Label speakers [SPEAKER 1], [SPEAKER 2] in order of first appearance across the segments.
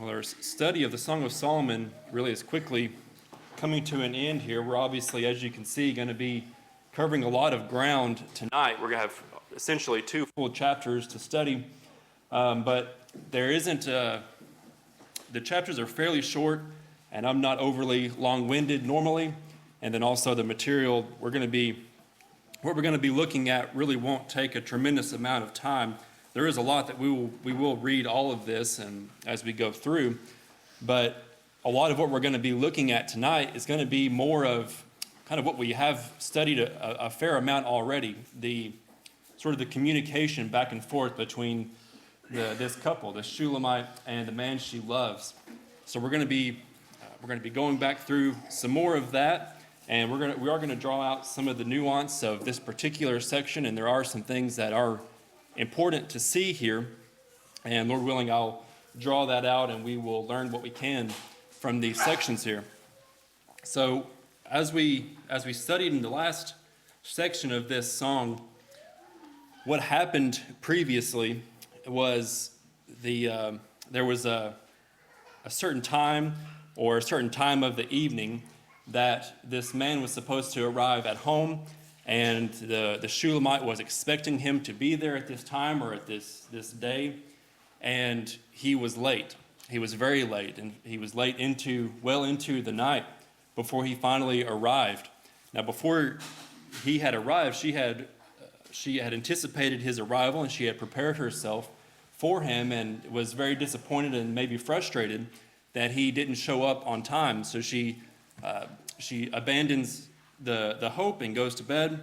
[SPEAKER 1] Well, our study of the Song of Solomon really is quickly coming to an end here. We're obviously, as you can see, going to be covering a lot of ground tonight. We're going to have essentially 2 full chapters to study, but there isn't, the chapters are fairly short, and I'm not overly long-winded normally, and then also the material what we're going to be looking at really won't take a tremendous amount of time. There is a lot that we will read all of this and as we go through, but a lot of what we're going to be looking at tonight is going to be more of kind of what we have studied a fair amount already, the sort of the communication back and forth between this couple, the Shulamite and the man she loves. So we're going to be going back through some more of that, and we are going to draw out some of the nuance of this particular section, and there are some things that are important to see here, and Lord willing, I'll draw that out and we will learn what we can from these sections here. So as we studied in the last section of this song, what happened previously was there was a certain time or a certain time of the evening that this man was supposed to arrive at home, and the Shulamite was expecting him to be there at this time or at this day, and he was late. He was very late, and he was late well into the night before he finally arrived. Now, before he had arrived, she had anticipated his arrival, and she had prepared herself for him, and was very disappointed and maybe frustrated that he didn't show up on time. So she abandons the hope and goes to bed,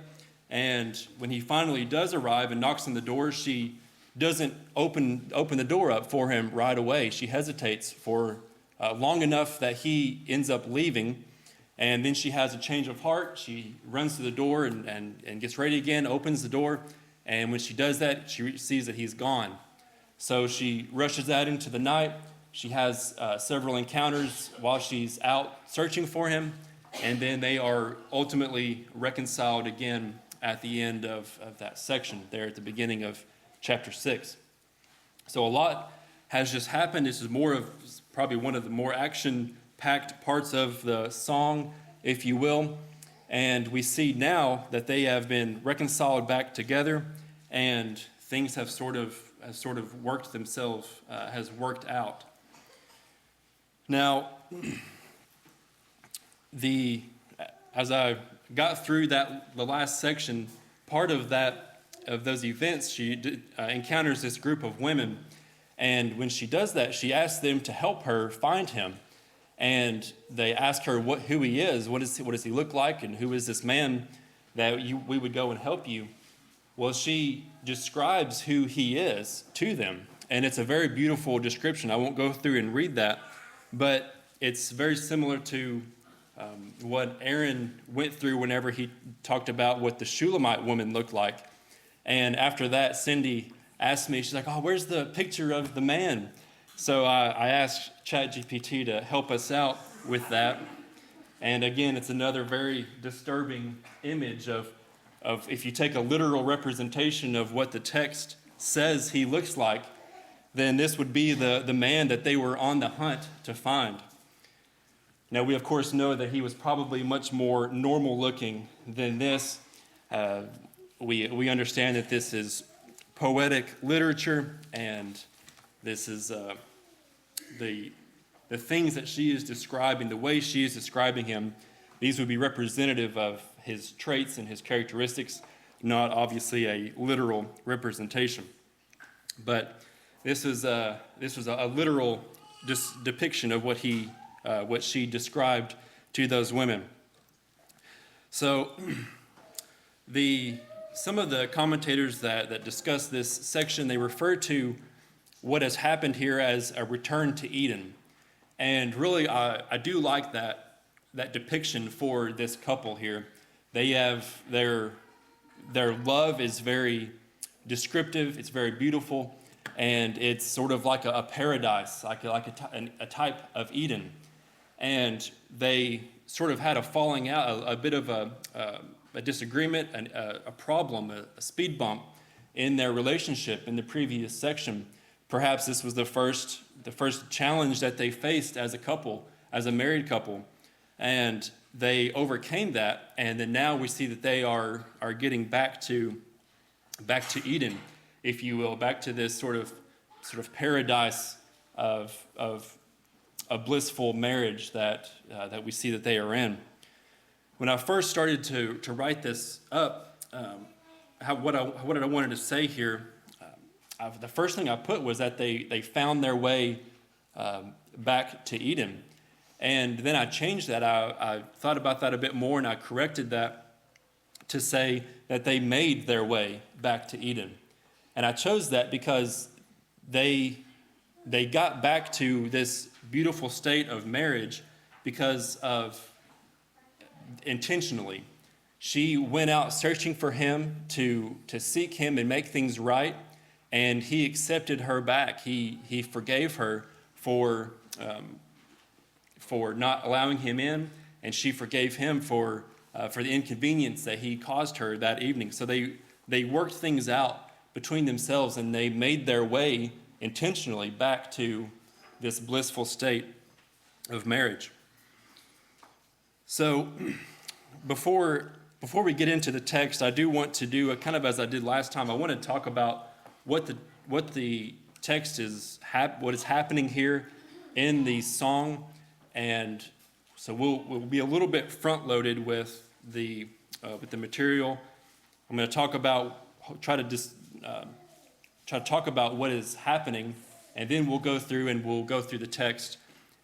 [SPEAKER 1] and when he finally does arrive and knocks on the door, she doesn't open the door up for him right away. She hesitates for long enough that he ends up leaving, and then she has a change of heart. She runs to the door and gets ready again, opens the door, and when she does that, she sees that he's gone. So she rushes out into the night. She has several encounters while she's out searching for him, and then they are ultimately reconciled again at the end of that section there at the beginning of chapter 6. So a lot has just happened. This is probably one of the more action-packed parts of the song, if you will. And we see now that they have been reconciled back together, and things have sort of worked themselves, has worked out. Now, as I got through the last section, part of those events, she encounters this group of women, and when she does that, she asks them to help her find him, and they ask her who he is, what does he look like, and who is this man that we would go and help you. Well, she describes who he is to them, and it's a very beautiful description. I won't go through and read that, but it's very similar to what Aaron went through whenever he talked about what the Shulamite woman looked like. And after that, Cindy asked me, she's like, "Oh, where's the picture of the man?" So I asked ChatGPT to help us out with that. And again, it's another very disturbing image of if you take a literal representation of what the text says he looks like, then this would be the man that they were on the hunt to find. Now, we of course know that he was probably much more normal looking than this. We understand that this is poetic literature, and this is the things that she is describing, the way she is describing him, these would be representative of his traits and his characteristics, not obviously a literal representation. But this was a literal depiction of what she described to those women. So some of the commentators that discuss this section, they refer to what has happened here as a return to Eden. And really, I do like that depiction for this couple here. They have their love is very descriptive, it's very beautiful, and it's sort of like a paradise, like a type of Eden. And they sort of had a falling out, a bit of a disagreement, a problem, a speed bump in their relationship in the previous section, Perhaps this was the first challenge that they faced as a couple, as a married couple, and they overcame that. And then now we see that they are getting back to Eden, if you will, back to this sort of paradise of a blissful marriage that we see that they are in. When I first started to write this up, what did I wanted to say here? The first thing I put was that they found their way back to Eden, and then I changed that. I thought about that a bit more, and I corrected that to say that they made their way back to Eden. And I chose that because they got back to this beautiful state of marriage because of intentionally. She went out searching for him to seek him and make things right, and he accepted her back. He forgave her for not allowing him in, and she forgave him for the inconvenience that he caused her that evening. So they worked things out between themselves, and they made their way intentionally back to this blissful state of marriage. So before we get into the text, I do want to do a kind of as I did last time. I want to talk about what the text is, what is happening here in the song, and so we'll be a little bit front loaded with the material. I'm going to try to talk about what is happening, and then we'll go through the text.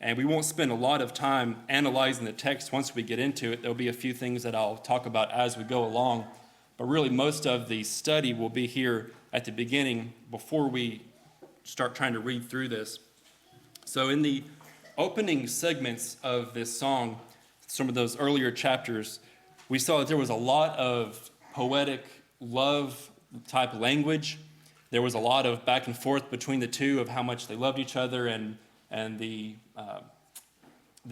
[SPEAKER 1] And we won't spend a lot of time analyzing the text once we get into it. There'll be a few things that I'll talk about as we go along. But really, most of the study will be here at the beginning before we start trying to read through this. So in the opening segments of this song, some of those earlier chapters, we saw that there was a lot of poetic love type language. There was a lot of back and forth between the two of how much they loved each other and the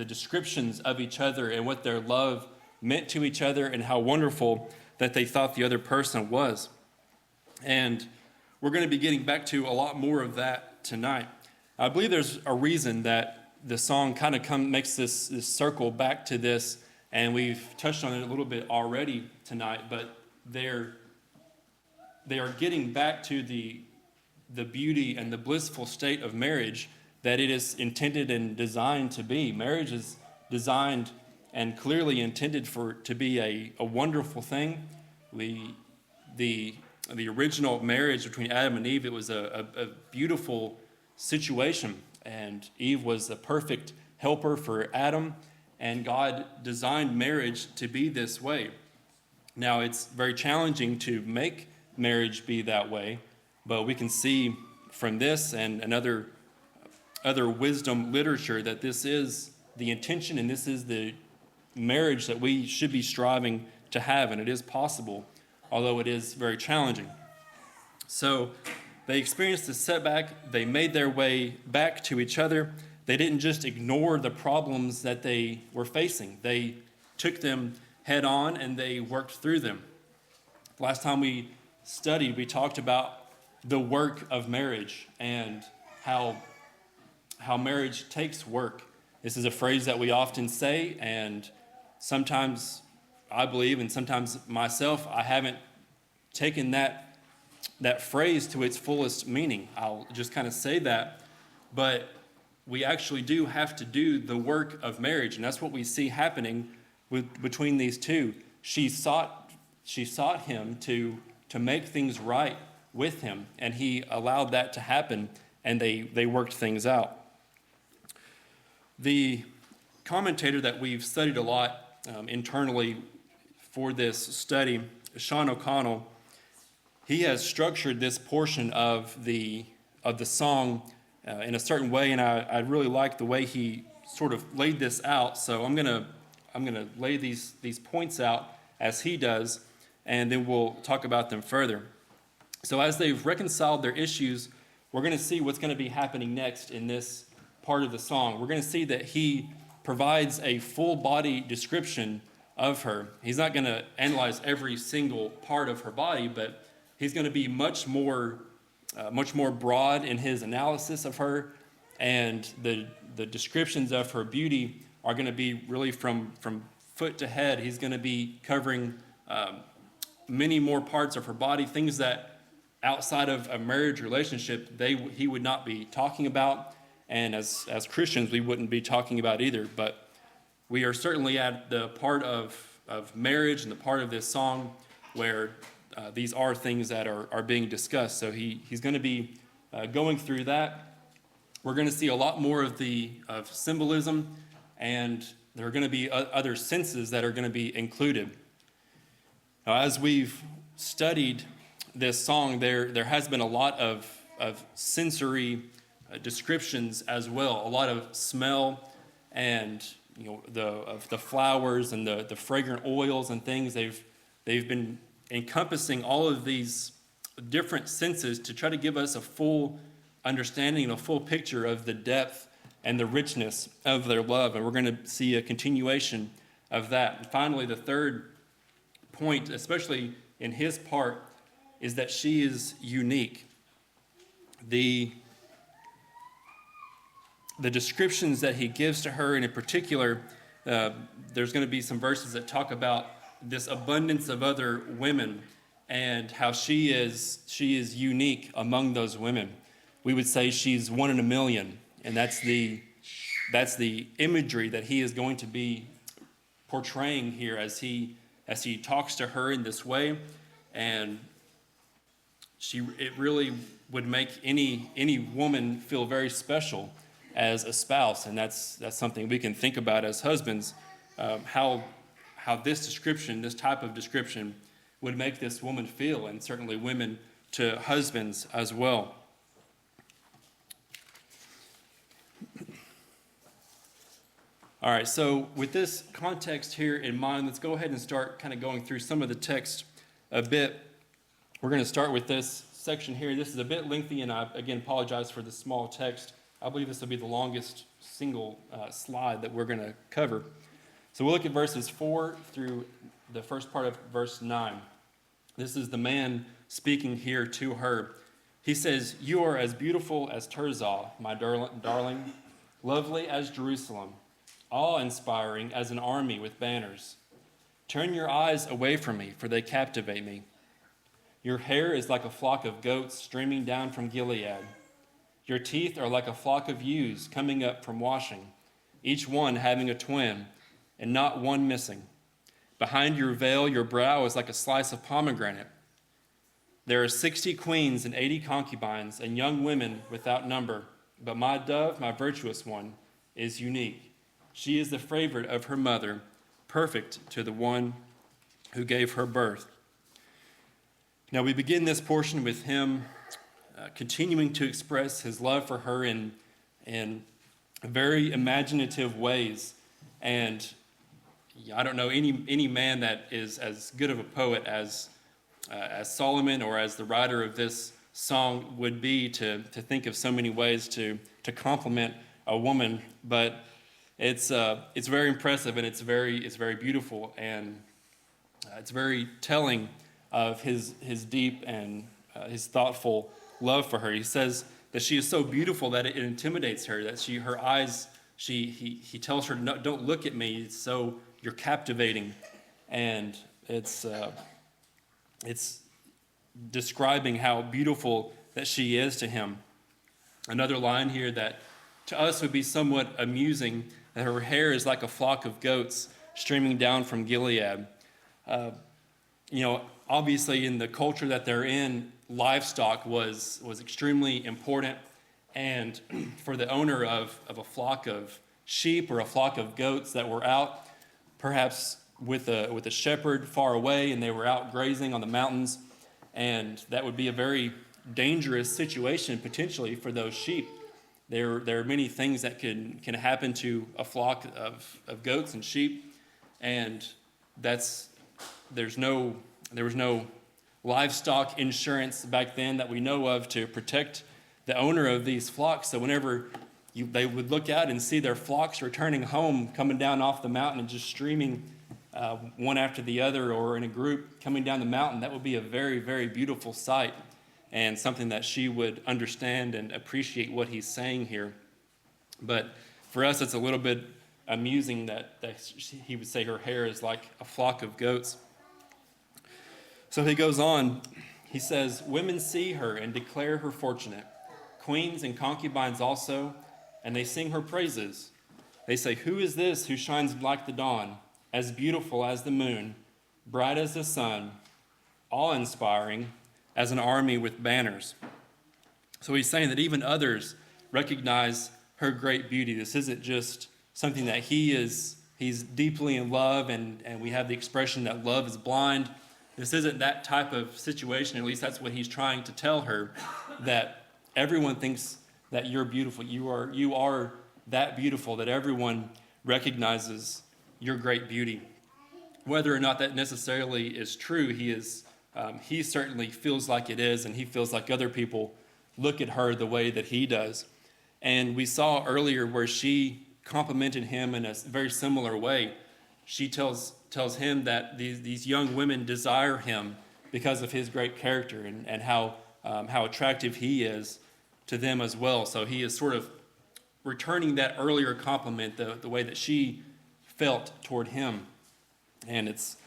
[SPEAKER 1] descriptions of each other and what their love meant to each other and how wonderful that they thought the other person was. And we're going to be getting back to a lot more of that tonight. I believe there's a reason that the song kind of makes this circle back to this, and we've touched on it a little bit already tonight, but they are getting back to the beauty and the blissful state of marriage that it is intended and designed to be. Marriage is designed and clearly intended to be a wonderful thing. The original marriage between Adam and Eve, it was a beautiful situation, and Eve was a perfect helper for Adam, and God designed marriage to be this way. Now, it's very challenging to make marriage be that way, but we can see from this and other wisdom literature that this is the intention and this is the marriage that we should be striving to have, and it is possible, although it is very challenging. So they experienced this setback. They made their way back to each other. They didn't just ignore the problems that they were facing. They took them head on and they worked through them. Last time we studied, we talked about the work of marriage and how marriage takes work. This is a phrase that we often say, and sometimes I believe, and sometimes myself, I haven't taken that phrase to its fullest meaning. I'll just kind of say that, but we actually do have to do the work of marriage, and that's what we see happening between these two. She sought him to make things right with him, and he allowed that to happen, and they worked things out. The commentator that we've studied a lot internally for this study, Sean O'Connell, he has structured this portion of the song in a certain way, and I really like the way he sort of laid this out. So I'm gonna lay these points out as he does, and then we'll talk about them further. So as they've reconciled their issues, we're going to see what's going to be happening next in this part of the song. We're going to see that he provides a full body description of her. He's not going to analyze every single part of her body, but he's going to be much more much more broad in his analysis of her, and the descriptions of her beauty are going to be really from foot to head. He's going to be covering many more parts of her body, things that outside of a marriage relationship he would not be talking about, and as Christians we wouldn't be talking about either. But we are certainly at the part of marriage and the part of this song where these are things that are being discussed. So he's going to be going through that. We're going to see a lot more of symbolism, and there are going to be other senses that are going to be included. Now, as we've studied this song, there has been a lot of sensory descriptions as well, a lot of smell, and of the flowers and the fragrant oils and things. They've been encompassing all of these different senses to try to give us a full understanding and a full picture of the depth and the richness of their love. And we're going to see a continuation of that. And finally, the third point, especially in his part, is that she is unique. The descriptions that he gives to her, and in particular, there's going to be some verses that talk about this abundance of other women and how she is unique among those women. We would say she's one in a million, and that's the imagery that he is going to be portraying here as he talks to her in this way. And it really would make any woman feel very special as a spouse, and that's something we can think about as husbands, how this description, this type of description, would make this woman feel, and certainly women to husbands as well. All right, so with this context here in mind, let's go ahead and start kind of going through some of the text a bit. We're going to start with this section here. This is a bit lengthy, and I, again, apologize for the small text. I believe this will be the longest single slide that we're going to cover. So we'll look at verses 4 through the first part of verse 9. This is the man speaking here to her. He says, "You are as beautiful as Tirzah, my darling, lovely as Jerusalem, awe-inspiring as an army with banners. Turn your eyes away from me, for they captivate me. Your hair is like a flock of goats streaming down from Gilead. Your teeth are like a flock of ewes coming up from washing, each one having a twin, and not one missing. Behind your veil, your brow is like a slice of pomegranate. There are 60 queens and 80 concubines, and young women without number. But my dove, my virtuous one, is unique. She is the favorite of her mother, perfect to the one who gave her birth." Now we begin this portion with him continuing to express his love for her in very imaginative ways. And I don't know any man that is as good of a poet as Solomon, or as the writer of this song would be, to think of so many ways to compliment a woman. But it's very impressive, and it's very beautiful, and it's very telling of his deep and his thoughtful love for her. He says that she is so beautiful that it intimidates her, that her eyes, he tells her, "No, don't look at me, you're captivating." And it's describing how beautiful that she is to him. Another line here that to us would be somewhat amusing, that her hair is like a flock of goats streaming down from Gilead. Obviously in the culture that they're in, livestock was extremely important, and for the owner of a flock of sheep or a flock of goats that were out, perhaps with a shepherd far away, and they were out grazing on the mountains, and that would be a very dangerous situation potentially for those sheep. There are many things that can happen to a flock of goats and sheep, and there was no livestock insurance back then that we know of to protect the owner of these flocks. So whenever they would look out and see their flocks returning home, coming down off the mountain and just streaming one after the other, or in a group coming down the mountain, that would be a very, very beautiful sight. and something that she would understand and appreciate what he's saying here. But for us, it's a little bit amusing that he would say her hair is like a flock of goats. So he goes on, he says, women see her and declare her fortunate, queens and concubines also, and they sing her praises. They say, who is this who shines like the dawn, as beautiful as the moon, bright as the sun, awe-inspiring as an army with banners? So he's saying that even others recognize her great beauty. This isn't just something that he's deeply in love, and we have the expression that love is blind. This isn't that type of situation, at least that's what he's trying to tell her, that everyone thinks that you're beautiful. You are that beautiful, that everyone recognizes your great beauty. Whether or not that necessarily is true, he certainly feels like it is, and he feels like other people look at her the way that he does. And we saw earlier where she complimented him in a very similar way. She tells him that these young women desire him because of his great character and how attractive he is to them as well. So he is sort of returning that earlier compliment the way that she felt toward him. And it's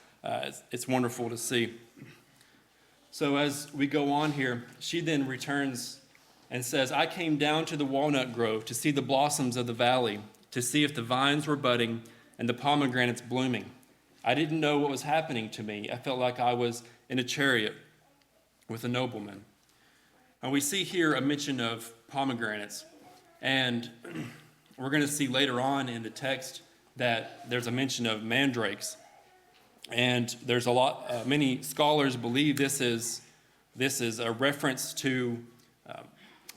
[SPEAKER 1] wonderful to see. So as we go on here, she then returns and says, I came down to the walnut grove to see the blossoms of the valley, to see if the vines were budding and the pomegranates blooming. I didn't know what was happening to me. I felt like I was in a chariot with a nobleman. And we see here a mention of pomegranates. And we're going to see later on in the text that there's a mention of mandrakes. And there's many scholars believe this is a reference to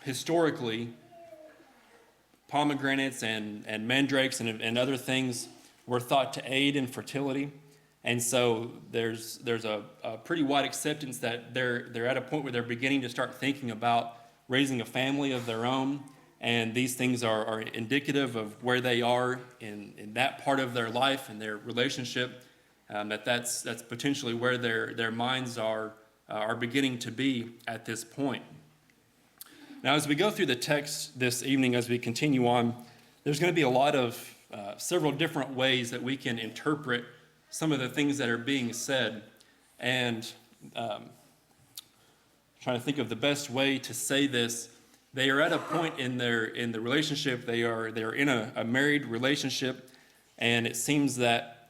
[SPEAKER 1] historically pomegranates and mandrakes and other things were thought to aid in fertility. And so there's a pretty wide acceptance that they're at a point where they're beginning to start thinking about raising a family of their own. And these things are indicative of where they are in that part of their life and their relationship. That's potentially where their minds are beginning to be at this point. Now, as we go through the text this evening, as we continue on, there's going to be a lot of several different ways that we can interpret some of the things that are being said. And trying to think of the best way to say this. They are at a point in the relationship. They are in a married relationship, and it seems that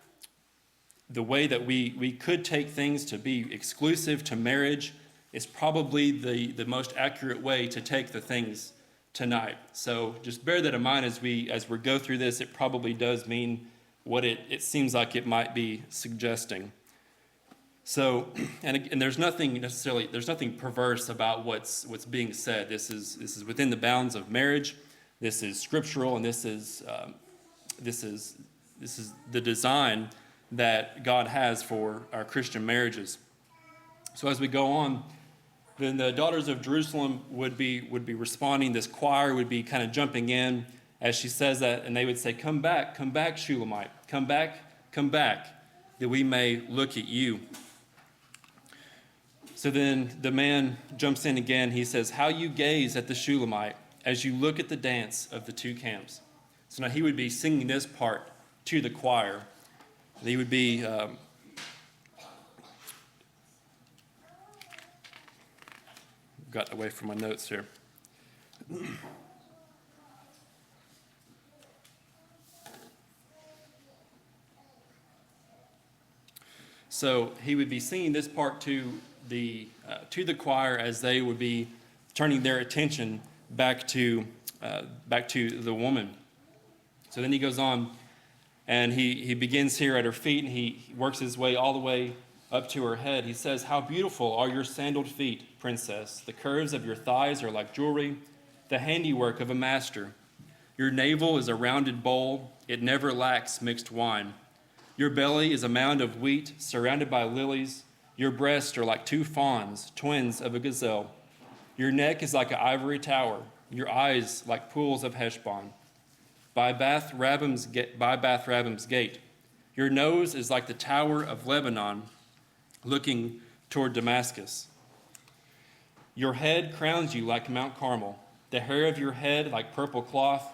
[SPEAKER 1] the way that we could take things to be exclusive to marriage is probably the most accurate way to take the things tonight. So just bear that in mind as we go through this. It probably does mean what it seems like it might be suggesting. So, and there's nothing perverse about what's being said. This is within the bounds of marriage. This is scriptural, and this is the design that God has for our Christian marriages. So as we go on, then the daughters of Jerusalem would be responding. This choir would be kind of jumping in as she says that, and they would say, come back, Shulamite, come back, that we may look at you. So then the man jumps in again. He says, how you gaze at the Shulamite as you look at the dance of the two camps. So now he would be singing this part to the choir. He would be got away from my notes here. So he would be singing this part to the choir as they would be turning their attention back to the woman. So then he goes on, and he begins here at her feet, and he works his way all the way up to her head. He says, how beautiful are your sandaled feet, princess. The curves of your thighs are like jewelry, the handiwork of a master. Your navel is a rounded bowl. It never lacks mixed wine. Your belly is a mound of wheat surrounded by lilies. Your breasts are like two fawns, twins of a gazelle. Your neck is like an ivory tower. Your eyes like pools of Heshbon. By Bath Rabbim's gate. Your nose is like the tower of Lebanon, looking toward Damascus. Your head crowns you like Mount Carmel, the hair of your head like purple cloth.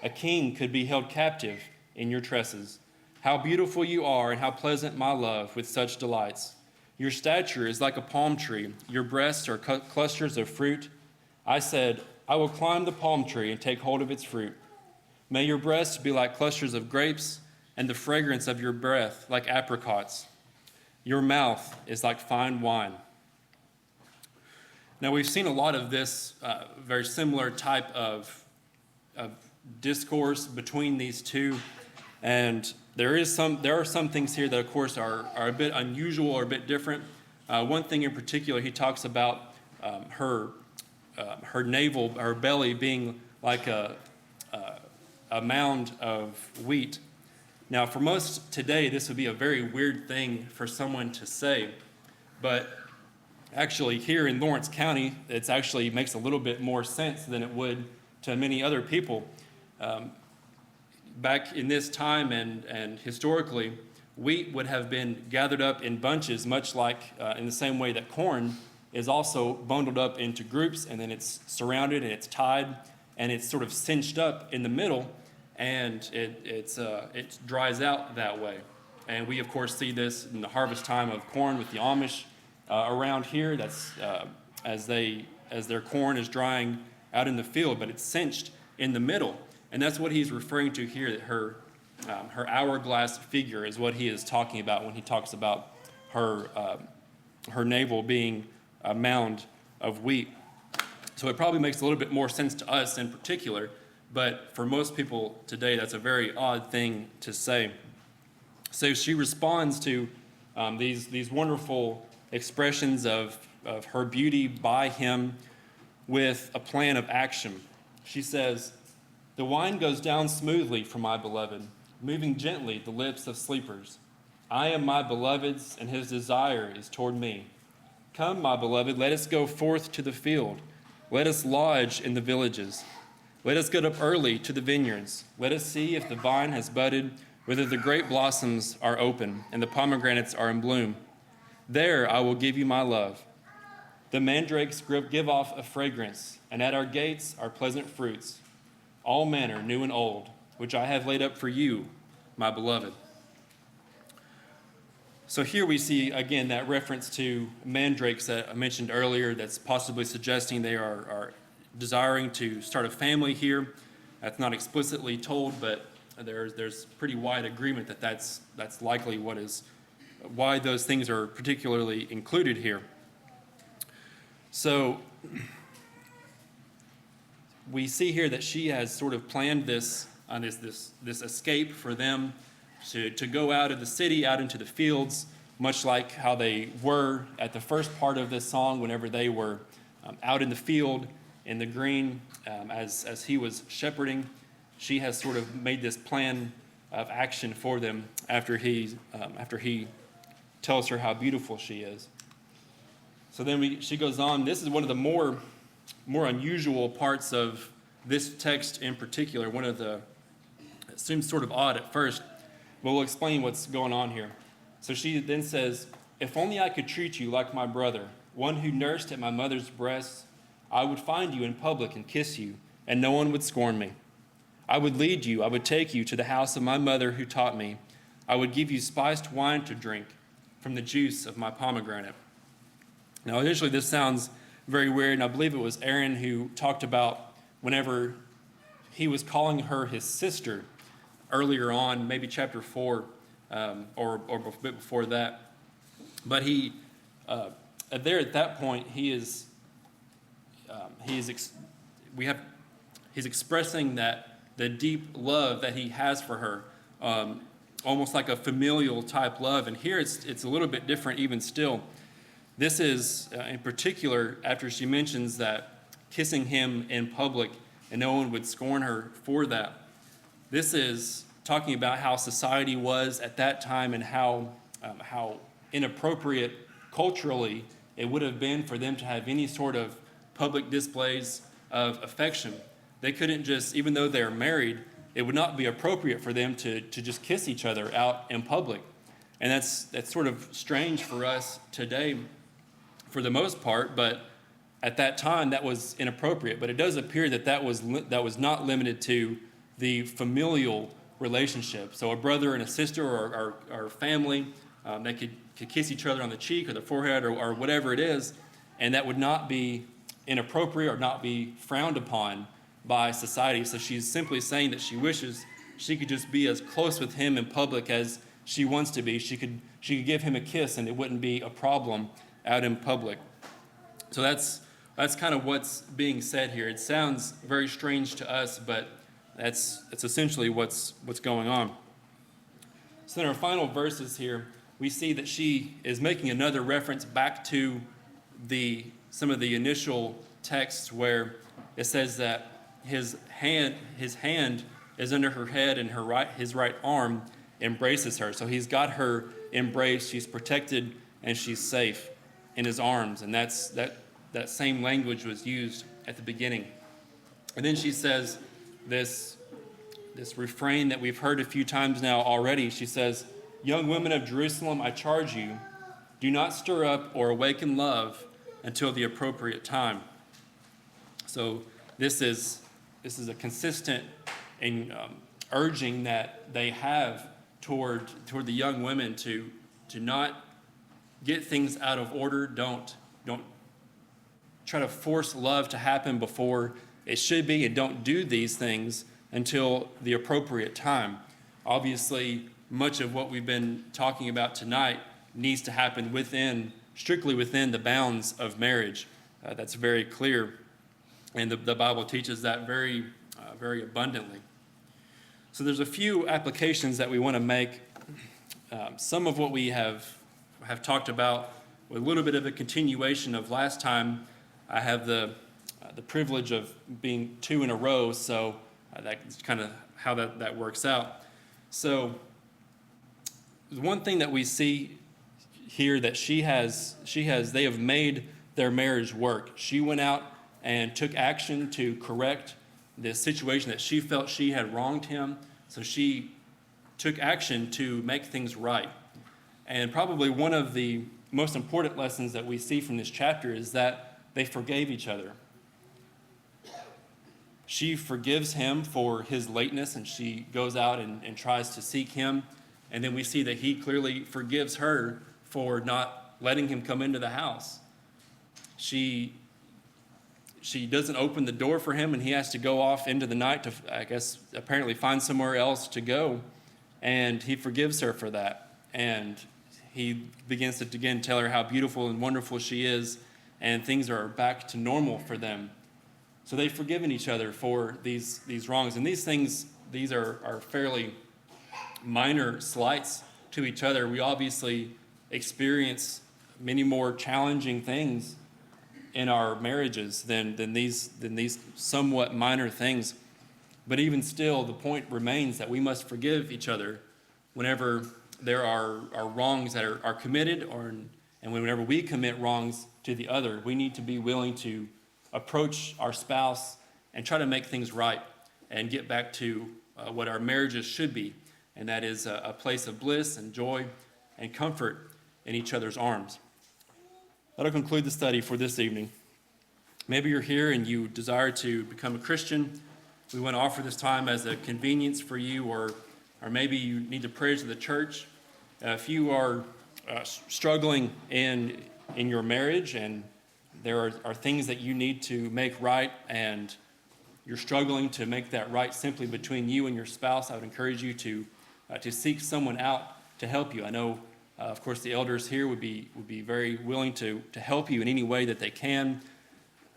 [SPEAKER 1] A king could be held captive in your tresses. How beautiful you are, and how pleasant, my love, with such delights. Your stature is like a palm tree. Your breasts are clusters of fruit. I said, I will climb the palm tree and take hold of its fruit. May your breasts be like clusters of grapes, and the fragrance of your breath like apricots. Your mouth is like fine wine. Now, we've seen a lot of this very similar type of discourse between these two, and there are some things here that, of course, are a bit unusual or a bit different. One thing in particular, he talks about her navel, her belly being like a mound of wheat. Now, for most today, this would be a very weird thing for someone to say, but actually, here in Lawrence County, it actually makes a little bit more sense than it would to many other people. Back in this time and historically, wheat would have been gathered up in bunches, much like in the same way that corn is also bundled up into groups, and then it's surrounded and it's tied, and it's sort of cinched up in the middle, and it dries out that way. And we, of course, see this in the harvest time of corn with the Amish. Around here, that's as their corn is drying out in the field, but it's cinched in the middle, and that's what he's referring to here. That her hourglass figure is what he is talking about when he talks about her navel being a mound of wheat. So it probably makes a little bit more sense to us in particular, but for most people today, that's a very odd thing to say. So she responds to these wonderful expressions of her beauty by him with a plan of action. She says, the wine goes down smoothly for my beloved, moving gently the lips of sleepers. I am my beloved's, and his desire is toward me. Come, my beloved, let us go forth to the field. Let us lodge in the villages. Let us get up early to the vineyards. Let us see if the vine has budded, whether the grape blossoms are open, and the pomegranates are in bloom. There I will give you my love. The mandrakes give off a fragrance, and at our gates are pleasant fruits, all manner new and old, which I have laid up for you, my beloved. So here we see, again, that reference to mandrakes that I mentioned earlier, that's possibly suggesting they are desiring to start a family here. That's not explicitly told, but there's pretty wide agreement that that's likely why those things are particularly included here. So we see here that she has sort of planned this escape for them to go out of the city, out into the fields, much like how they were at the first part of this song whenever they were out in the field in the green as he was shepherding. She has sort of made this plan of action for them after he tells her how beautiful she is. So then she goes on. This is one of the more unusual parts of this text in particular. It seems sort of odd at first, but we'll explain what's going on here. So she then says, if only I could treat you like my brother, one who nursed at my mother's breasts, I would find you in public and kiss you, and no one would scorn me. I would lead you, I would take you to the house of my mother who taught me. I would give you spiced wine to drink from the juice of my pomegranate. Now, initially, this sounds very weird, and I believe it was Aaron who talked about whenever he was calling her his sister earlier on, maybe chapter 4 or a bit before that. But he's expressing that the deep love that he has for her, almost like a familial type love. And here it's a little bit different even still. This is, in particular, after she mentions that kissing him in public and no one would scorn her for that. This is talking about how society was at that time and how inappropriate culturally it would have been for them to have any sort of public displays of affection. They couldn't just, even though they're married, it would not be appropriate for them to just kiss each other out in public. And that's sort of strange for us today for the most part, but at that time that was inappropriate, but it does appear that that was not limited to the familial relationship. So a brother and a sister or family, they could kiss each other on the cheek or the forehead or whatever it is, and that would not be inappropriate or not be frowned upon by society. So she's simply saying that she wishes she could just be as close with him in public as she wants to be. She could give him a kiss and it wouldn't be a problem out in public. So that's kind of what's being said here. It sounds very strange to us, but it's essentially what's going on. So in our final verses here, we see that she is making another reference back to some of the initial texts where it says that his hand is under her head and his right arm embraces her. So he's got her embraced, she's protected, and she's safe in his arms. And that same language was used at the beginning. And then she says this refrain that we've heard a few times now already. She says, "Young women of Jerusalem, I charge you, do not stir up or awaken love until the appropriate time." So this is a consistent urging that they have toward the young women to not get things out of order. Don't try to force love to happen before it should be, and don't do these things until the appropriate time. Obviously, much of what we've been talking about tonight needs to happen strictly within the bounds of marriage. That's very clear, and the Bible teaches that very abundantly. So there's a few applications that we want to make. Some of what we have talked about with a little bit of a continuation of last time. I have the privilege of being two in a row, so that's kind of how that works out. So the one thing that we see here that they have made their marriage work. She went out and took action to correct the situation that she felt she had wronged him. So she took action to make things right. And probably one of the most important lessons that we see from this chapter is that they forgave each other. She forgives him for his lateness, and she goes out and tries to seek him. And then we see that he clearly forgives her for not letting him come into the house. She doesn't open the door for him, and he has to go off into the night to, I guess, apparently find somewhere else to go. And he forgives her for that. And he begins to again tell her how beautiful and wonderful she is, and things are back to normal for them. So they've forgiven each other for these wrongs. And these are fairly minor slights to each other. We obviously experience many more challenging things in our marriages than these somewhat minor things. But even still, the point remains that we must forgive each other whenever there are wrongs that are committed, and whenever we commit wrongs to the other. We need to be willing to approach our spouse and try to make things right and get back to what our marriages should be, and that is a place of bliss and joy and comfort in each other's arms. That'll conclude the study for this evening. Maybe you're here and you desire to become a Christian. We want to offer this time as a convenience for you, or maybe you need to pray to the church. If you are struggling in your marriage and there are things that you need to make right, and you're struggling to make that right simply between you and your spouse, I would encourage you to seek someone out to help you. I know, of course, the elders here would be very willing to help you in any way that they can,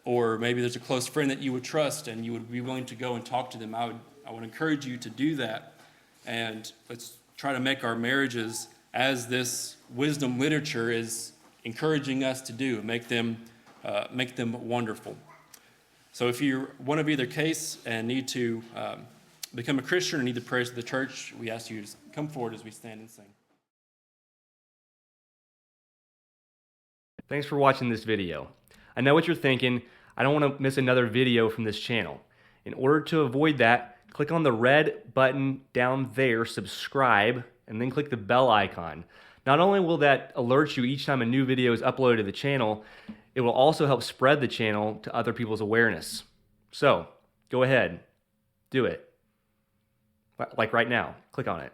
[SPEAKER 1] or maybe there's a close friend that you would trust and you would be willing to go and talk to them. I would encourage you to do that, and let's try to make our marriages, as this wisdom literature is encouraging us to do, make them wonderful. So if you're one of either case and need to become a Christian or need the prayers of the church, we ask you to come forward as we stand and sing.
[SPEAKER 2] Thanks for watching this video. I know what you're thinking. I don't want to miss another video from this channel. In order to avoid that, click on the red button down there, subscribe, and then click the bell icon. Not only will that alert you each time a new video is uploaded to the channel, It will also help spread the channel to other people's awareness. So go ahead, do it. Like right now, click on it.